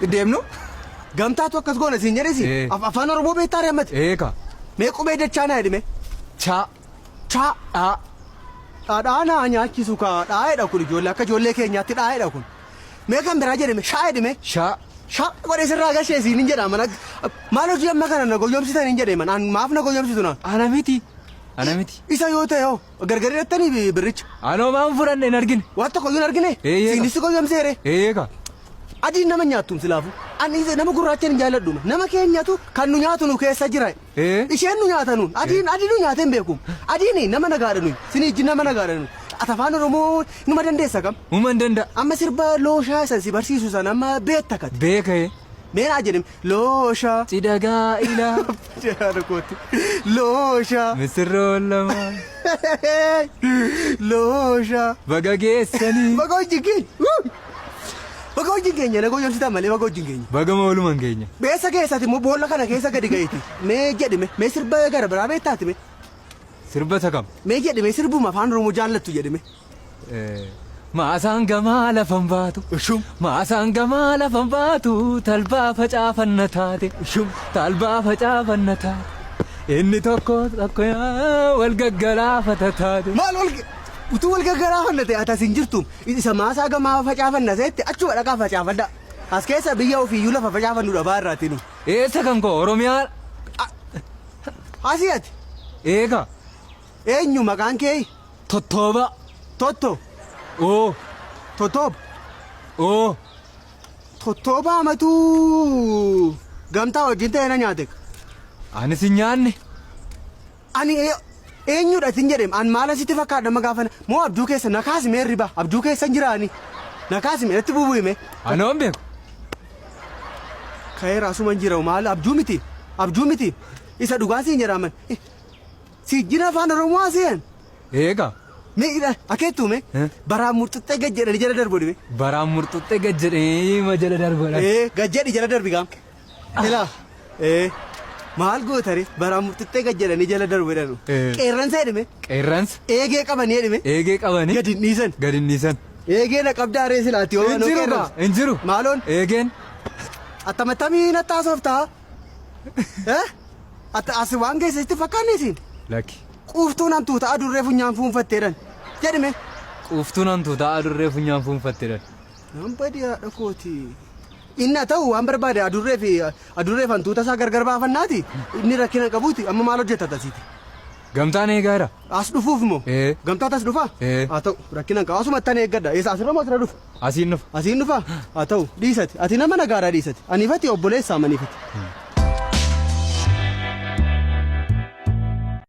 Deemnu? Gamtaatu akkas goona siin jedhesi. Afaan Oromoo beektaa reemmati. Eeka. Mee qubee dachaa naa jedhime. Chaa. Chaa. Dhaa. Dhaadhaa naa nyaachisu kaa dhaa'eedha kun ijoollee akka ijoollee keenyaatti dhaa'eedha kun. Mee kan biraa jedhime shaa jedhime. Shaa. Shaa godhee sirraa gashee siin hin jedhama. Maal hojii amma kana na goyyomsitan hin jedhee man maaf na goyyomsitu naan. Ana miti. Ana miti. Isa yoo ta'e hoo gargari dhattanii birricha. Anoo maan fudhanne hin argine. Waan tokko iyyuu hin argine. Siinis goyyomseere. Eeka. Adiin nama nyaattum silaafu. Ani nama gurraachaan hin jaalladhuma. Nama keenyatu kan nu nyaatu nu keessa jira. Isheen nu nyaata nuun. Adiin nu nyaata hin beekum. Adiin nama nagaadha nuyi. Sinii nama nagaadha nuyi. Afaan Oromoo numa dandeessa kam? Uma hin danda'a. Amma sirba looshaa isa si barsiisu sana amma beekta kati. Beekee. Meenaa jedhame looshaa. Sidagaa ilaa. Jaara kooti. Looshaa. Misirroo lamaa. Looshaa. Baga geessanii. Baga hojii keenya. Baga hojii keenya na goyyomsitaa malee baga hojii keenya. Baga oolumaan keenya. Beessa keessatti immoo boolla kana keessa gadi ga'eeti. Mee jedhime mee sirba gara biraa beektaati mee. Sirba takam. Mee jedhime sirbuma afaan Oromoo jaallattu jedhime. Maasaan gamaa lafan baatu. Shum. Maasaan gamaa lafan baatu talbaa facaafanna taate. Shum. Talbaa facaafanna taate. Inni tokko wal gaggalaafata taate. Maal utuu wal gaggalaafannaa ta'e atas hin jirtu isa maasaa gamaa facaafanna ta'etti achuma dhaqaa facaafadha. As keessa biyya ofiiyyuu lafa facaafannuudha baarraati nu. Eessa kan koo Oromiyaa? Asii ati. Eega. Eenyu maqaan kee? Tottooba. Totto. Oo. Tottooba. Oo. Tottooba amatuu gamtaa wajjin ta'e na nyaate. Anis hin nyaanne. Ani eenyudha sin jedhem an maala sitti fakkaadha magaafana moo abjuu keessa na kaasime riba abjuu keessa jiraani na kaasime natti bubuime. Anoon beeku. Ka'eera asuma jira maal abjuu miti isa dhugaa siin jedhaman si jira afaan Oromoo asiin. Eega. Mee akeettume baraan murtuxxee gajjedhani jala darbu dhime. Baraan murtuxxee gajjedhanii ma jala darbudha. Gajjedhi jala darbi gaam. Ilaa. Maal gootare baraan murtuxxee gajjedhanii jala darbu jedhanu. Qeerransa jedhime. Qeerransa. Eegee qabanii jedhime. Eegee qabanii. Gadi dhiisan. Gadi dhiisan. Eegee na qabdaa reesi laatti yoo hin jiru. Hin jiru. Maaloon. Eegeen. Attamattamii na taasoftaa. As waan geessatti fakkaanniisiin. Lakki. Quuftuun hantuuta adurree funyaan fuunfatteedhan. Jedhime. Quuftuun hantuuta adurree funyaan fuunfatteedhan. Namba dhiyaadha kooti. Inni ta'u waan barbaade adurree hantuuta isaa gargar baafannaati. Inni rakkina qabuuti amma maal hojjeta tasiiti. Gamtaan eegaadha. As dhufuuf moo? Gamtaa tas dhufaa? Haa ta'u rakkina qabu asuma tan eeggadha. Eessa asirra moo asirra dhufa? Asiin dhufa. Asiin dhufaa? Haa ta'u dhiisati. Ati nama nagaadhaa dhiisati. Aniifati obboleessaa maniifati.